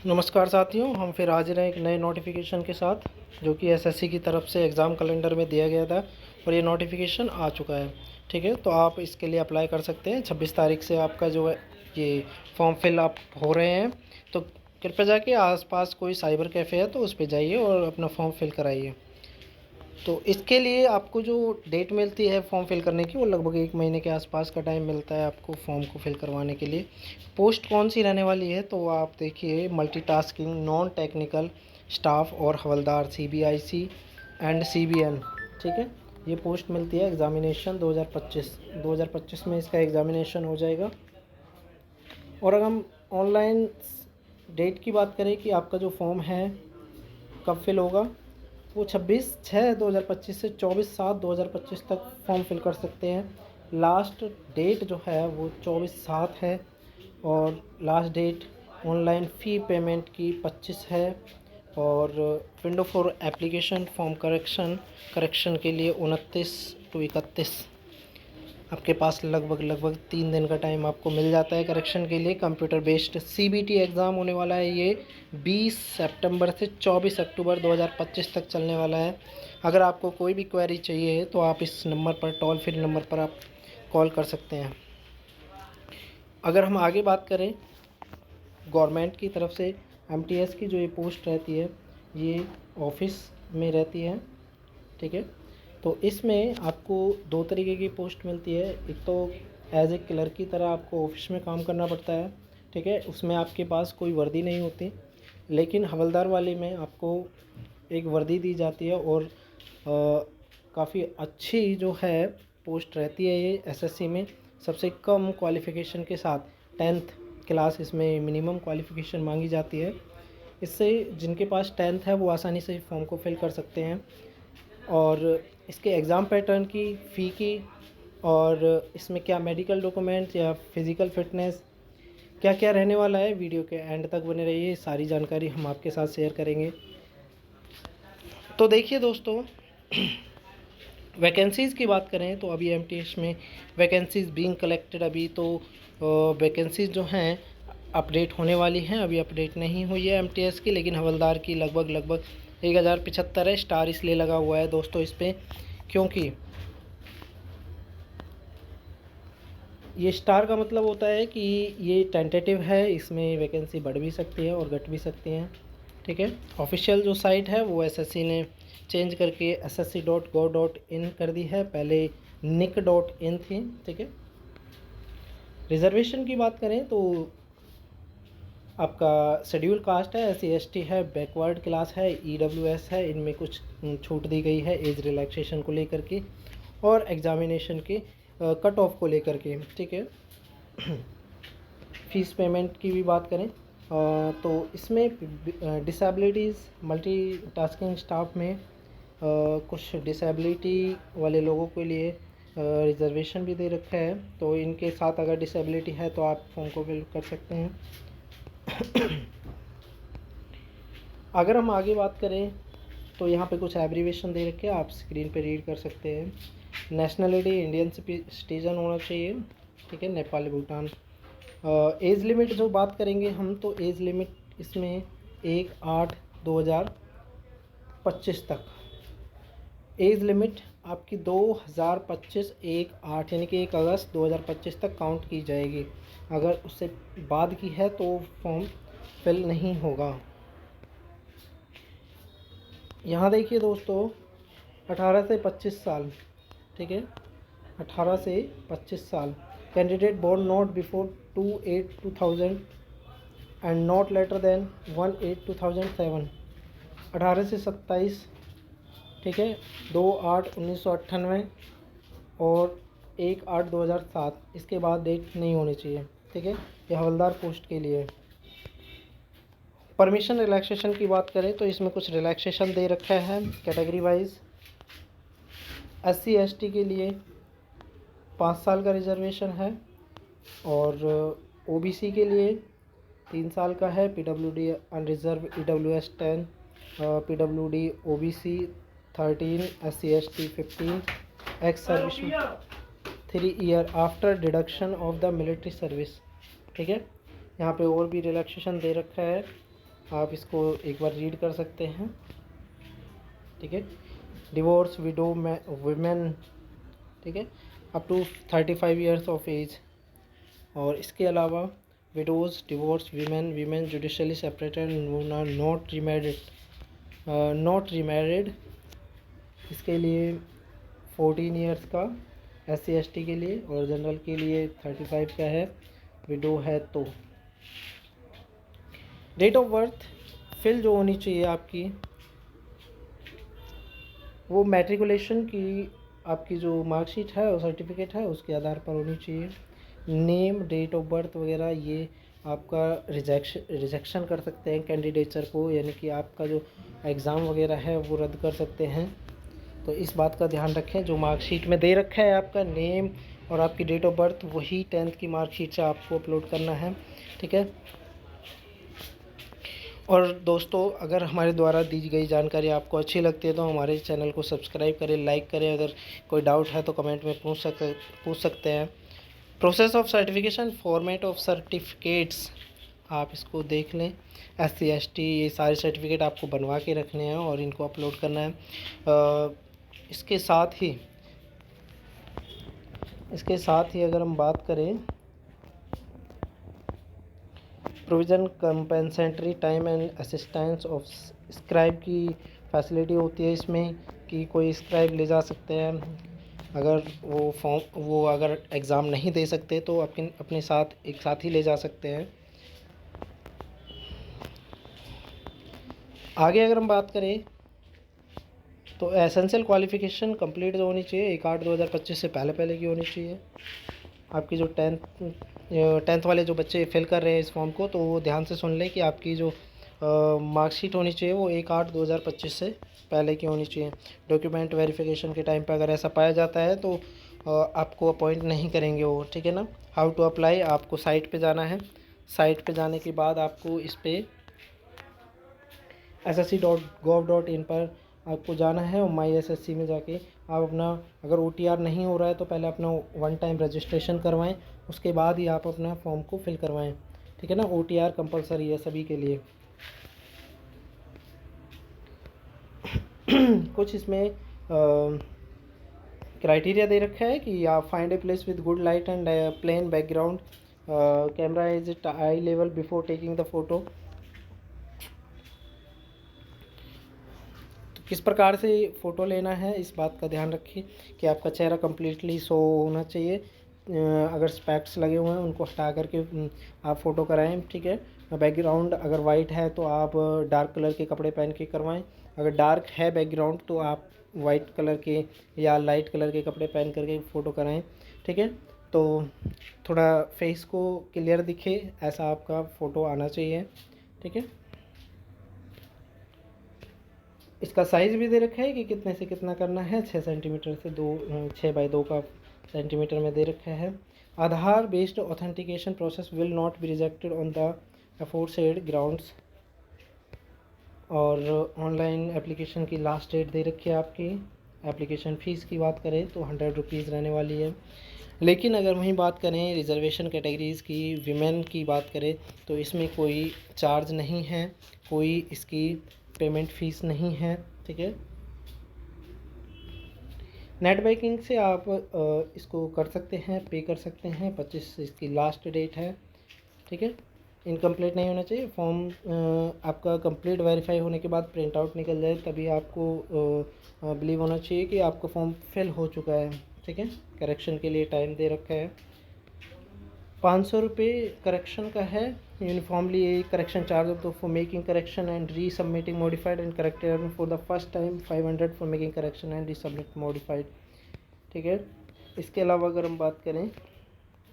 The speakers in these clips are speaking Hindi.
नमस्कार साथियों, हम फिर हाजिर हैं एक नए नोटिफिकेशन के साथ जो कि एसएससी की तरफ से एग्ज़ाम कैलेंडर में दिया गया था और ये नोटिफिकेशन आ चुका है। ठीक है, तो आप इसके लिए अप्लाई कर सकते हैं। 26 तारीख से आपका जो है ये फॉर्म फिल अप हो रहे हैं, तो कृपया जाके आसपास कोई साइबर कैफ़े है तो उस पर जाइए और अपना फॉर्म फिल कराइए। तो इसके लिए आपको जो डेट मिलती है फॉर्म फिल करने की, वो लगभग 1 महीने के आसपास का टाइम मिलता है आपको फॉर्म को फिल करवाने के लिए। पोस्ट कौन सी रहने वाली है तो आप देखिए, मल्टीटास्किंग नॉन टेक्निकल स्टाफ और हवलदार सीबीआईसी एंड सीबीएन। ठीक है, ये पोस्ट मिलती है। एग्ज़ामिनेशन 2025 में इसका एग्ज़ामिनेशन हो जाएगा। और अगर हम ऑनलाइन डेट की बात करें कि आपका जो फॉर्म है कब फिल होगा, वो 26/6/2025 से 24/7/2025 तक फॉर्म फिल कर सकते हैं। लास्ट डेट जो है वो 24/7 है और last date online fee payment की 25 है। और window for application form correction के लिए 29 टू 31 आपके पास लगभग 3 दिन का टाइम आपको मिल जाता है करेक्शन के लिए। कंप्यूटर बेस्ड सीबीटी एग्ज़ाम होने वाला है। ये 20 सितंबर से 24 अक्टूबर 2025 तक चलने वाला है। अगर आपको कोई भी क्वेरी चाहिए तो आप इस नंबर पर, टोल फ्री नंबर पर आप कॉल कर सकते हैं। अगर हम आगे बात करें गवर्नमेंट की तरफ से एमटीएस की जो ये पोस्ट रहती है, ये ऑफिस में रहती है। ठीक है, तो इसमें आपको 2 तरीके की पोस्ट मिलती है। एक तो एज ए क्लर्क की तरह आपको ऑफिस में काम करना पड़ता है। ठीक है, उसमें आपके पास कोई वर्दी नहीं होती, लेकिन हवलदार वाले में आपको एक वर्दी दी जाती है और काफ़ी अच्छी जो है पोस्ट रहती है ये एसएससी में। सबसे कम क्वालिफ़िकेशन के साथ 10th क्लास इसमें मिनिमम क्वालिफ़िकेशन मांगी जाती है। इससे जिनके पास 10th है वो आसानी से फॉर्म को फिल कर सकते हैं। और इसके एग्ज़ाम पैटर्न की, फ़ी की और इसमें क्या मेडिकल डॉक्यूमेंट्स या फिज़िकल फ़िटनेस क्या क्या रहने वाला है, वीडियो के एंड तक बने रहिए। सारी जानकारी हम आपके साथ शेयर करेंगे। तो देखिए दोस्तों, वैकेंसीज़ की बात करें तो अभी एमटीएस में वैकेंसीज़ बीइंग कलेक्टेड। अभी तो वैकेंसीज़ जो हैं अपडेट होने वाली हैं, अभी अपडेट नहीं हुई है एमटीएस की, लेकिन हवलदार की लगभग 1075 है। स्टार इसलिए लगा हुआ है दोस्तों इस पर, क्योंकि ये स्टार का मतलब होता है कि ये टेंटेटिव है, इसमें वैकेंसी बढ़ भी सकती है और घट भी सकती हैं। ठीक है, ऑफिशियल जो साइट है वो एसएससी ने चेंज करके ssc.gov.in कर दी है, पहले nic.in थी। ठीक है, रिजर्वेशन की बात करें तो आपका शेड्यूल कास्ट है, SC ST है, बैकवर्ड क्लास है, EWS है, इनमें कुछ छूट दी गई है एज रिलैक्सेशन को लेकर के और एग्ज़ामिनेशन के कट ऑफ को लेकर के। ठीक है, फ़ीस पेमेंट की भी बात करें तो इसमें डिसेबिलिटीज़ मल्टीटास्किंग स्टाफ में कुछ डिसेबिलिटी वाले लोगों के लिए रिजर्वेशन भी दे रखा है। तो इनके साथ अगर डिसेबिलिटी है तो आप फॉर्म को फिल कर सकते हैं। अगर हम आगे बात करें तो यहाँ पे कुछ एब्रीवेशन दे रखे हैं, आप स्क्रीन पे रीड कर सकते हैं। नेशनलिटी इंडियन सिटीज़न होना चाहिए। ठीक है, नेपाली, भूटान। एज लिमिट जो बात करेंगे हम, तो एज लिमिट इसमें 1/8/2025 तक एज लिमिट आपकी 2025 1/8 यानी कि 1 अगस्त 2025 तक काउंट की जाएगी। अगर उससे बाद की है तो फॉर्म फिल नहीं होगा। यहाँ देखिए दोस्तों, 18 से 25 साल। ठीक है, 18 से 25 साल candidate born not before 2/8/2000 and not later than 1/8/2007। 18 से 27, ठीक है, 2/8/1998 और 1/8/2007, इसके बाद डेट नहीं होनी चाहिए। ठीक है, ये हवलदार पोस्ट के लिए। परमिशन रिलैक्सेशन की बात करें तो इसमें कुछ रिलैक्सेशन दे रखा है कैटेगरी वाइज। SC ST के लिए 5 साल का रिजर्वेशन है और OBC के लिए 3 साल का है। PWD unreserved EWS 10, PWD OBC 13, SC ST 15, ex service 3 year after deduction of the military service. ठीक है, यहाँ पे और भी रिलैक्सेशन दे रखा है। आप इसको एक बार रीड कर सकते हैं, ठीक है। डिवोर्स विडो वुमेन, ठीक है, up to 35 years of age. और इसके अलावा widows, divorce women, women judicially separated, not remarried, इसके लिए 14 ईयर्स का SC ST के लिए, और जनरल के लिए 35 का है, विडो है तो। डेट ऑफ बर्थ फिल जो होनी चाहिए आपकी, वो मैट्रिकुलेशन की आपकी जो मार्कशीट है और सर्टिफिकेट है उसके आधार पर होनी चाहिए। नेम, डेट ऑफ बर्थ वगैरह ये आपका रिजेक्शन कर सकते हैं कैंडिडेचर को, यानी कि आपका जो एग्ज़ाम वगैरह है वो रद्द कर सकते हैं। तो इस बात का ध्यान रखें, जो मार्कशीट में दे रखा है आपका नेम और आपकी डेट ऑफ बर्थ, वही 10th की मार्कशीट से आपको अपलोड करना है, ठीक है। और दोस्तों, अगर हमारे द्वारा दी गई जानकारी आपको अच्छी लगती है तो हमारे चैनल को सब्सक्राइब करें, लाइक करें। अगर कोई डाउट है तो कमेंट में पूछ सकते हैं। Process of certification, format of certificates, आप इसको देख लें। SC ST ये सारे सर्टिफिकेट आपको बनवा के रखने हैं और इनको अपलोड करना है। इसके साथ ही अगर हम बात करें, provision compensatory time and assistance of scribe की फैसिलिटी होती है इसमें, कि कोई स्क्राइब ले जा सकते हैं। अगर वो अगर एग्ज़ाम नहीं दे सकते तो अपने साथ एक साथी ले जा सकते हैं। आगे अगर हम बात करें तो एसेंशियल क्वालिफ़िकेशन कंप्लीट जो होनी चाहिए 1/8/2025 से पहले की होनी चाहिए। आपकी जो टेंथ वाले जो बच्चे फिल कर रहे हैं इस फॉर्म को, तो वो ध्यान से सुन लें कि आपकी जो मार्कशीट होनी चाहिए वो 1/8/2025 से पहले की होनी चाहिए। डॉक्यूमेंट वेरिफिकेशन के टाइम पे अगर ऐसा पाया जाता है तो आपको अपॉइंट नहीं करेंगे वो, ठीक है ना। हाउ टू अप्लाई, आपको साइट पे जाना है। साइट पे जाने के बाद आपको इस पर ssc.gov.in पर आपको जाना है और माई SSC में जाके आप अपना, अगर OTR नहीं हो रहा है तो पहले अपना 1 टाइम रजिस्ट्रेशन करवाएं, उसके बाद ही आप अपना फॉर्म को फिल करवाएं, ठीक है ना। OTR कंपलसरी है सभी के लिए। कुछ इसमें क्राइटेरिया दे रखा है कि आप find a place with good light and plain background, camera is at eye level before taking the photo. किस प्रकार से फ़ोटो लेना है इस बात का ध्यान रखिए कि आपका चेहरा कम्प्लीटली शो होना चाहिए। अगर स्पेक्ट्स लगे हुए हैं उनको हटा करके आप फ़ोटो कराएं, ठीक है। बैकग्राउंड अगर वाइट है तो आप डार्क कलर के कपड़े पहन के करवाएं। अगर डार्क है बैकग्राउंड तो आप वाइट कलर के या लाइट कलर के कपड़े पहन करके फ़ोटो कराएं, ठीक है। तो थोड़ा फेस को क्लियर दिखे ऐसा आपका फ़ोटो आना चाहिए, ठीक है। इसका साइज़ भी दे रखा है कि कितने से कितना करना है। 6 सेंटीमीटर से 6x2 का सेंटीमीटर में दे रखा है। Aadhaar based authentication process will not be rejected on the aforesaid grounds. और ऑनलाइन एप्लीकेशन की लास्ट डेट दे रखी है आपकी। एप्लीकेशन फ़ीस की बात करें तो 100 रुपीज़ रहने वाली है। लेकिन अगर वहीं बात करें रिजर्वेशन कैटेगरीज़ की, विमेन की बात करें तो इसमें कोई चार्ज नहीं है, कोई इसकी पेमेंट फ़ीस नहीं है, ठीक है। नेट बैंकिंग से आप इसको कर सकते हैं, पे कर सकते हैं। 25 इसकी लास्ट डेट है, ठीक है। इनकम्प्लीट नहीं होना चाहिए फॉर्म। आपका कंप्लीट वेरीफाई होने के बाद प्रिंट आउट निकल जाए तभी आपको बिलीव होना चाहिए कि आपका फॉर्म फिल हो चुका है, ठीक है। करेक्शन के लिए टाइम दे रखा है। 500 रुपये करेक्शन का है। Uniformly correction charge of for making correction and resubmitting modified and corrected for the first time 500 for making correction and resubmit modified, ठीक है। इसके अलावा अगर हम बात करें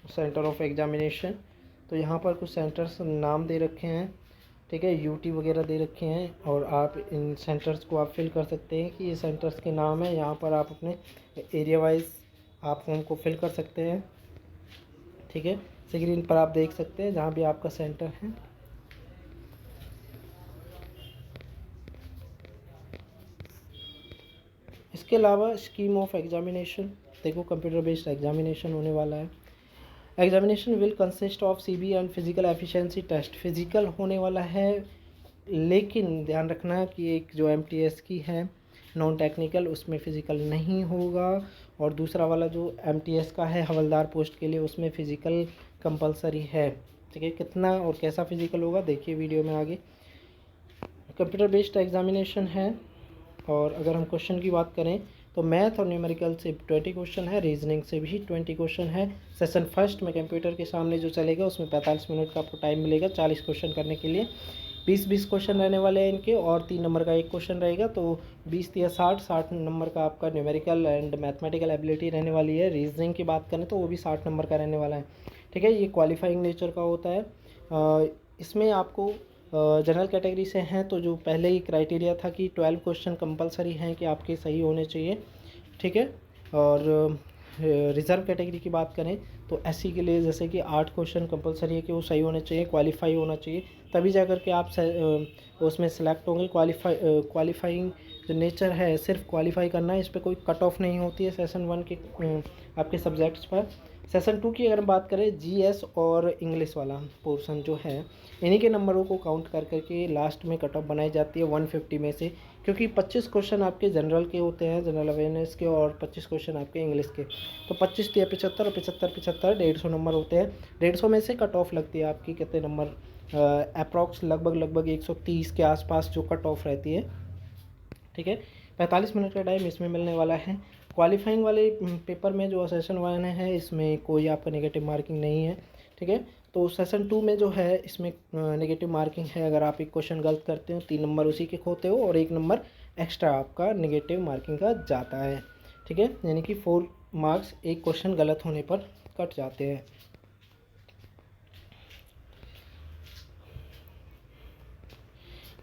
सेंटर ऑफ एग्जामिनेशन, तो यहाँ पर कुछ सेंटर्स नाम दे रखे हैं, ठीक है। UT वगैरह दे रखे हैं और आप इन सेंटर्स को आप फिल कर सकते हैं कि ये सेंटर्स के नाम है। यहाँ पर आप अपने एरिया वाइज आप फॉर्म को फिल कर सकते हैं, ठीक है। स्क्रीन पर आप देख सकते हैं जहाँ भी आपका सेंटर है। इसके अलावा स्कीम ऑफ एग्जामिनेशन, देखो कंप्यूटर बेस्ड एग्जामिनेशन होने वाला है। Examination will consist of CB and physical efficiency test. Physical होने वाला है लेकिन ध्यान रखना कि एक जो MTS की है नॉन टेक्निकल, उसमें फ़िज़िकल नहीं होगा, और दूसरा वाला जो MTS का है हवलदार पोस्ट के लिए, उसमें फ़िज़िकल कंपलसरी है। ठीक है, कितना और कैसा फ़िज़िकल होगा देखिए वीडियो में आगे। कंप्यूटर बेस्ड एग्जामिनेशन है, और अगर हम क्वेश्चन की बात करें तो मैथ और न्यूमेरिकल से 20 क्वेश्चन है, रीजनिंग से भी 20 क्वेश्चन है। सेशन फर्स्ट में कंप्यूटर के सामने जो चलेगा उसमें 45 मिनट का आपको टाइम मिलेगा 40 क्वेश्चन करने के लिए। 20-20 क्वेश्चन रहने वाले हैं इनके, और 3 नंबर का एक क्वेश्चन रहेगा, तो 20 या 60 नंबर का आपका न्यूमेरिकल एंड मैथमेटिकल एबिलिटी रहने वाली है। रीजनिंग की बात करें तो वो भी 60 नंबर का रहने वाला है। ठीक है, ये क्वालिफाइंग नेचर का होता है। इसमें आपको जनरल कैटेगरी से हैं तो जो पहले ही क्राइटेरिया था कि 12 क्वेश्चन कंपलसरी हैं कि आपके सही होने चाहिए। ठीक है, और रिज़र्व कैटेगरी की बात करें तो SC के लिए जैसे कि 8 क्वेश्चन कंपलसरी है कि वो सही होने चाहिए, क्वालिफाई होना चाहिए, तभी जा कर के आप उसमें सेलेक्ट होंगे। क्वालिफाइंग जो नेचर है सिर्फ क्वालिफाई करना है, इस पर कोई कट ऑफ नहीं होती है सेशन 1 के आपके सब्जेक्ट्स पर। सेशन 2 की अगर हम बात करें, GS और इंग्लिश वाला पोर्शन जो है, इन्हीं के नंबरों को काउंट कर करके लास्ट में कट ऑफ बनाई जाती है 150 में से, क्योंकि 25 क्वेश्चन आपके जनरल के होते हैं, जनरल अवेयरनेस के, और 25 क्वेश्चन आपके इंग्लिश के, तो 25 या 75 और 75 150 नंबर होते हैं। 150 में से कट ऑफ लगती है आपकी कितने नंबर, अप्रॉक्स लगभग 130 के आसपास जो कट ऑफ रहती है। ठीक है, 45 मिनट का टाइम इसमें मिलने वाला है। क्वालिफाइंग वाले पेपर में जो सेशन 1 है इसमें कोई आपका नेगेटिव मार्किंग नहीं है। ठीक है, तो सेशन 2 में जो है इसमें नेगेटिव मार्किंग है। अगर आप एक क्वेश्चन गलत करते हो 3 नंबर उसी के खोते हो, और 1 नंबर एक्स्ट्रा आपका नेगेटिव मार्किंग का जाता है। ठीक है, यानी कि 4 मार्क्स एक क्वेश्चन गलत होने पर कट जाते हैं।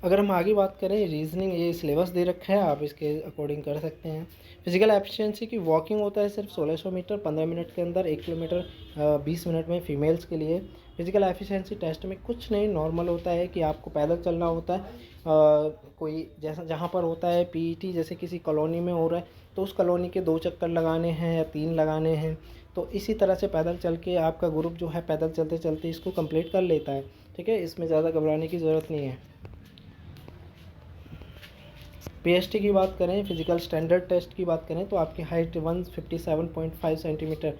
अगर हम आगे बात करें, रीजनिंग ये सिलेबस दे रखा है, आप इसके अकॉर्डिंग कर सकते हैं। फिजिकल एफिशिएंसी की वॉकिंग होता है सिर्फ 1600 मीटर 15 मिनट के अंदर, 1 किलोमीटर 20 मिनट में फीमेल्स के लिए। फिजिकल एफिशिएंसी टेस्ट में कुछ नहीं, नॉर्मल होता है कि आपको पैदल चलना होता है। कोई जैसा जहाँ पर होता है PET, जैसे किसी कॉलोनी में हो रहा है तो उस कॉलोनी के 2 चक्कर लगाने हैं या 3 लगाने हैं, तो इसी तरह से पैदल चल के आपका ग्रुप जो है पैदल चलते चलते इसको कंप्लीट कर लेता है। ठीक है, इसमें ज़्यादा घबराने की ज़रूरत नहीं है। PST की बात करें, फिजिकल स्टैंडर्ड टेस्ट की बात करें तो आपकी हाइट 157.5 सेंटीमीटर,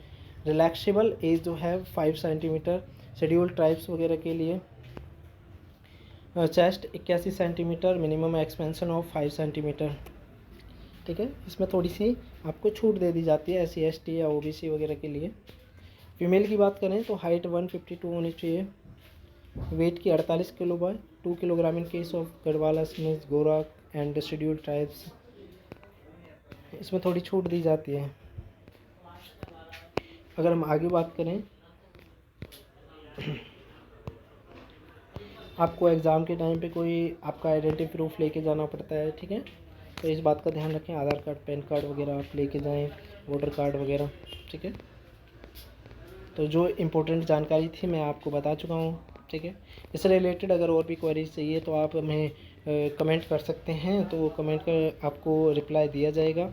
रिलैक्सेबल एज जो है 5 सेंटीमीटर शेड्यूल्ड ट्राइब्स वगैरह के लिए। Chest 81 centimetre, minimum expansion of 5 centimetre. ठीक है, इसमें थोड़ी सी आपको छूट दे दी जाती है SC ST या OBC वगैरह के लिए। फीमेल की बात करें तो हाइट 152 होनी चाहिए, वेट की 48 kilo by 2 kilogram in case of Garhwala, स्मिथ, गोरा एंड शेड्यूल्ड ट्राइब्स। इसमें थोड़ी छूट दी जाती है। अगर हम आगे बात करें, आपको एग्ज़ाम के टाइम पे कोई आपका आइडेंटिटी प्रूफ लेके जाना पड़ता है। ठीक है, तो इस बात का ध्यान रखें, आधार कार्ड, पैन कार्ड वगैरह आप लेके जाएं, वोटर कार्ड वगैरह। ठीक है, तो जो इम्पोर्टेंट जानकारी थी मैं आपको बता चुका हूँ। ठीक है, इससे रिलेटेड अगर और भी क्वेरीज चाहिए तो आप हमें कमेंट कर सकते हैं, तो कमेंट कर आपको रिप्लाई दिया जाएगा।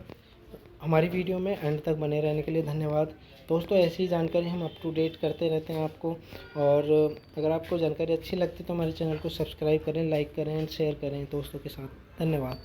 हमारी वीडियो में एंड तक बने रहने के लिए धन्यवाद। दोस्तों, ऐसी जानकारी हम अप टू डेट करते रहते हैं आपको, और अगर आपको जानकारी अच्छी लगती है तो हमारे चैनल को सब्सक्राइब करें, लाइक करें एंड शेयर करें दोस्तों के साथ। धन्यवाद।